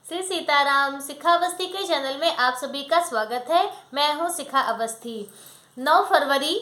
श्री सीताराम। शिखा अवस्थी के चैनल में आप सभी का स्वागत है। मैं हूं शिखा अवस्थी। 9 फरवरी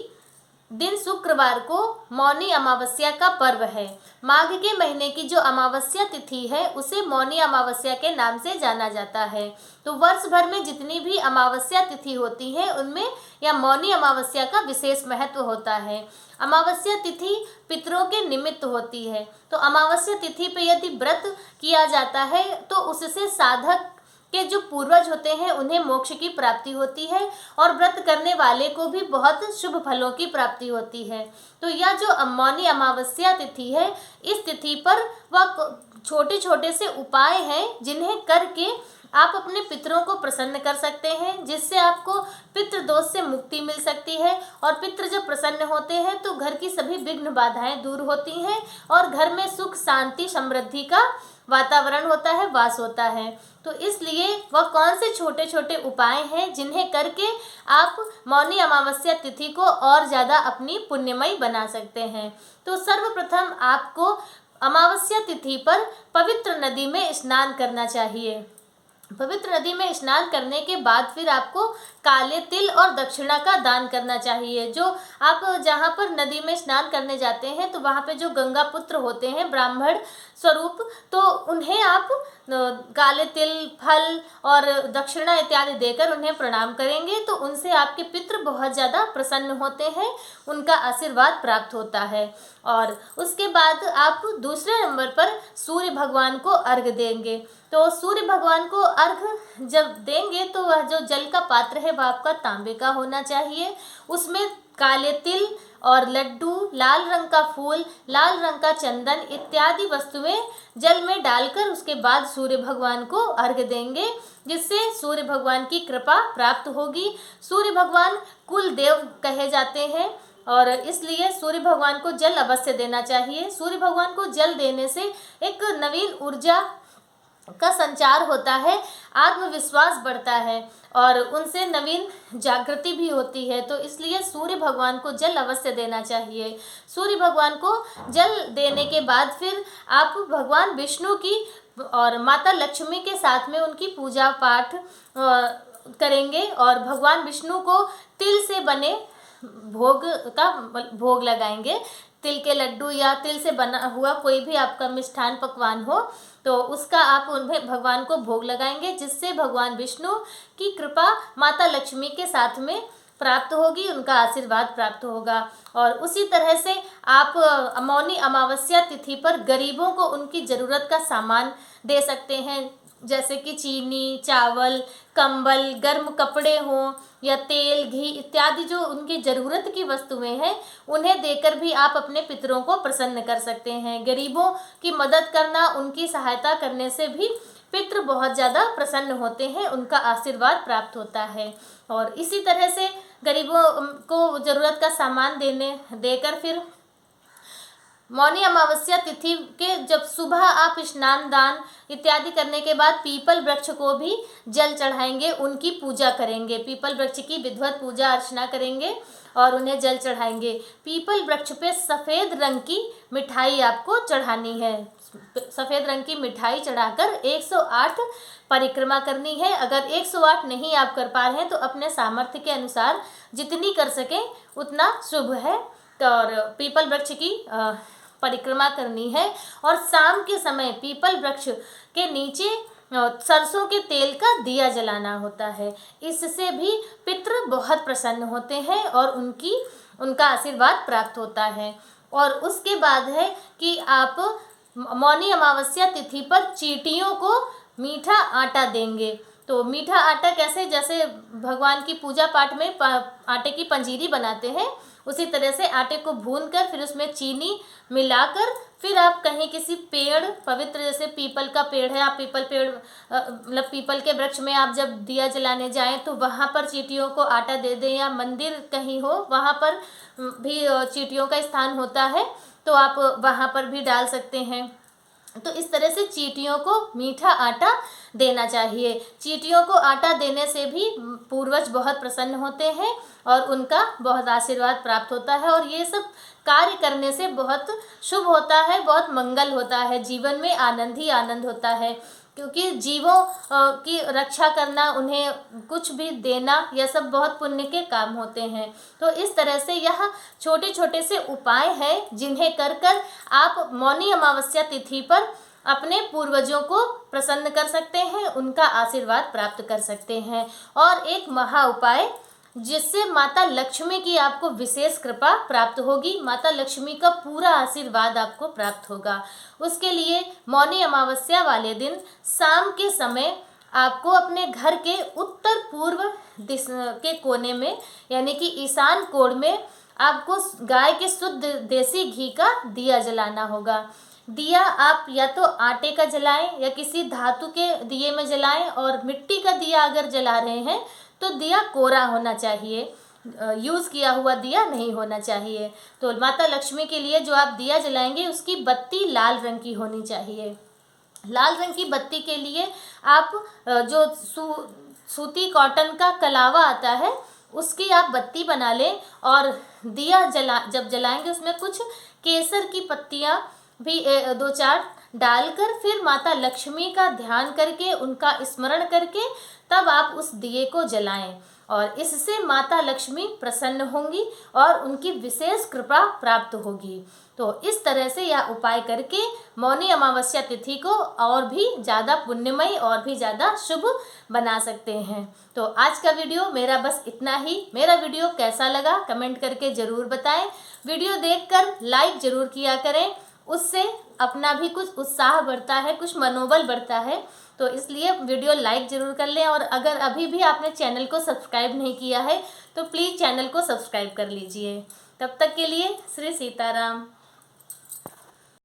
दिन शुक्रवार को मौनी अमावस्या का पर्व है। माघ के महीने की जो अमावस्या तिथि है उसे मौनी अमावस्या के नाम से जाना जाता है। तो वर्ष भर में जितनी भी अमावस्या तिथि होती है उनमें यह मौनी अमावस्या का विशेष महत्व होता है। अमावस्या तिथि पितरों के निमित्त होती है। तो अमावस्या तिथि पे यदि व्रत किया जाता है तो उससे साधक के जो पूर्वज होते हैं उन्हें मोक्ष की प्राप्ति होती है और व्रत करने वाले को भी बहुत शुभ फलों की प्राप्ति होती है। तो यह जो मौनी अमावस्या तिथि है, इस तिथि पर वह छोटे छोटे से उपाय हैं जिन्हें करके आप अपने पितरों को प्रसन्न कर सकते हैं, जिससे आपको पितृ दोष से मुक्ति मिल सकती है। और पितृ जब प्रसन्न होते हैं तो घर की सभी विघ्न बाधाएं दूर होती हैं और घर में सुख शांति समृद्धि का वातावरण होता है, वास होता है। तो इसलिए वह कौन से छोटे छोटे उपाय हैं जिन्हें करके आप मौनी अमावस्या तिथि को और ज़्यादा अपनी पुण्यमयी बना सकते हैं। तो सर्वप्रथम आपको अमावस्या तिथि पर पवित्र नदी में स्नान करना चाहिए। पवित्र नदी में स्नान करने के बाद फिर आपको काले तिल और दक्षिणा का दान करना चाहिए। जो आप जहाँ पर नदी में स्नान करने जाते हैं तो वहाँ पे जो गंगा पुत्र होते हैं ब्राह्मण स्वरूप, तो उन्हें आप काले तिल, फल और दक्षिणा इत्यादि देकर उन्हें प्रणाम करेंगे तो उनसे आपके पितृ बहुत ज़्यादा प्रसन्न होते हैं, उनका आशीर्वाद प्राप्त होता है। और उसके बाद आप दूसरे नंबर पर सूर्य भगवान को अर्घ्य देंगे। तो सूर्य भगवान को अर्घ्य जब देंगे तो वह जो जल का पात्र है वह आपका तांबे का होना चाहिए। उसमें काले तिल और लड्डू, लाल रंग का फूल, लाल रंग का चंदन इत्यादि वस्तुएं जल में डालकर उसके बाद सूर्य भगवान को अर्घ्य देंगे, जिससे सूर्य भगवान की कृपा प्राप्त होगी। सूर्य भगवान कुल देव कहे जाते हैं और इसलिए सूर्य भगवान को जल अवश्य देना चाहिए। सूर्य भगवान को जल देने से एक नवीन ऊर्जा का संचार होता है, आत्मविश्वास बढ़ता है और उनसे नवीन जागृति भी होती है। तो इसलिए सूर्य भगवान को जल अवश्य देना चाहिए। सूर्य भगवान को जल देने के बाद फिर आप भगवान विष्णु की और माता लक्ष्मी के साथ में उनकी पूजा पाठ करेंगे और भगवान विष्णु को तिल से बने भोग लगाएंगे। तिल के लड्डू या तिल से बना हुआ कोई भी आपका मिष्ठान पकवान हो तो उसका आप उन्हें भगवान को भोग लगाएंगे, जिससे भगवान विष्णु की कृपा माता लक्ष्मी के साथ में प्राप्त होगी, उनका आशीर्वाद प्राप्त होगा। और उसी तरह से आप मौनी अमावस्या तिथि पर गरीबों को उनकी ज़रूरत का सामान दे सकते हैं, जैसे कि चीनी, चावल, कंबल, गर्म कपड़े हों या तेल, घी इत्यादि जो उनकी ज़रूरत की वस्तुएं हैं उन्हें देकर भी आप अपने पितरों को प्रसन्न कर सकते हैं। गरीबों की मदद करना, उनकी सहायता करने से भी पितृ बहुत ज़्यादा प्रसन्न होते हैं, उनका आशीर्वाद प्राप्त होता है। और इसी तरह से गरीबों को ज़रूरत का सामान देकर फिर मौनी अमावस्या तिथि के जब सुबह आप स्नान दान इत्यादि करने के बाद पीपल वृक्ष को भी जल चढ़ाएंगे, उनकी पूजा करेंगे। पीपल वृक्ष की विधिवत पूजा अर्चना करेंगे और उन्हें जल चढ़ाएंगे। पीपल वृक्ष पे सफ़ेद रंग की मिठाई आपको चढ़ानी है। सफ़ेद रंग की मिठाई चढ़ाकर 108 परिक्रमा करनी है। अगर 108 नहीं आप कर पा रहे हैं तो अपने सामर्थ्य के अनुसार जितनी कर सकें उतना शुभ है। और पीपल वृक्ष की परिक्रमा करनी है और शाम के समय पीपल वृक्ष के नीचे सरसों के तेल का दिया जलाना होता है। इससे भी पितृ बहुत प्रसन्न होते हैं और उनका आशीर्वाद प्राप्त होता है। और उसके बाद है कि आप मौनी अमावस्या तिथि पर चींटियों को मीठा आटा देंगे। तो मीठा आटा कैसे, जैसे भगवान की पूजा पाठ में आटे की पंजीरी बनाते हैं उसी तरह से आटे को भूनकर फिर उसमें चीनी मिलाकर फिर आप कहीं किसी पेड़ पवित्र, जैसे पीपल का पेड़ है, आप मतलब पीपल के वृक्ष में आप जब दिया जलाने जाएं तो वहाँ पर चींटियों को आटा दे दें, या मंदिर कहीं हो वहाँ पर भी चींटियों का स्थान होता है तो आप वहाँ पर भी डाल सकते हैं। तो इस तरह से चींटियों को मीठा आटा देना चाहिए। चींटियों को आटा देने से भी पूर्वज बहुत प्रसन्न होते हैं और उनका बहुत आशीर्वाद प्राप्त होता है और ये सब कार्य करने से बहुत शुभ होता है, बहुत मंगल होता है, जीवन में आनंद ही आनंद होता है। क्योंकि जीवों की रक्षा करना, उन्हें कुछ भी देना, यह सब बहुत पुण्य के काम होते हैं। तो इस तरह से यह छोटे छोटे से उपाय हैं जिन्हें कर कर आप मौनी अमावस्या तिथि पर अपने पूर्वजों को प्रसन्न कर सकते हैं, उनका आशीर्वाद प्राप्त कर सकते हैं। और एक महा उपाय जिससे माता लक्ष्मी की आपको विशेष कृपा प्राप्त होगी, माता लक्ष्मी का पूरा आशीर्वाद आपको प्राप्त होगा। उसके लिए मौनी अमावस्या वाले दिन शाम के समय आपको अपने घर के उत्तर पूर्व के कोने में, यानी कि ईशान कोण में, आपको गाय के शुद्ध देसी घी का दिया जलाना होगा। दिया आप या तो आटे का जलाएं या किसी धातु के दिए में जलाएं, और मिट्टी का दिया अगर जला रहे हैं तो दिया कोरा होना चाहिए, यूज़ किया हुआ दिया नहीं होना चाहिए। तो माता लक्ष्मी के लिए जो आप दिया जलाएंगे उसकी बत्ती लाल रंग की होनी चाहिए। लाल रंग की बत्ती के लिए आप जो सूती कॉटन का कलावा आता है उसकी आप बत्ती बना लें, और दिया जब जलाएंगे उसमें कुछ केसर की पत्तियाँ भी 2-4 डालकर फिर माता लक्ष्मी का ध्यान करके, उनका स्मरण करके तब आप उस दिए को जलाएं, और इससे माता लक्ष्मी प्रसन्न होंगी और उनकी विशेष कृपा प्राप्त होगी। तो इस तरह से यह उपाय करके मौनी अमावस्या तिथि को और भी ज़्यादा पुण्यमयी और भी ज़्यादा शुभ बना सकते हैं। तो आज का वीडियो मेरा बस इतना ही। मेरा वीडियो कैसा लगा कमेंट करके ज़रूर बताएं। वीडियो देखकर लाइक ज़रूर किया करें, उससे अपना भी कुछ उत्साह बढ़ता है, कुछ मनोबल बढ़ता है। तो इसलिए वीडियो लाइक ज़रूर कर लें, और अगर अभी भी आपने चैनल को सब्सक्राइब नहीं किया है तो प्लीज़ चैनल को सब्सक्राइब कर लीजिए। तब तक के लिए श्री सीताराम।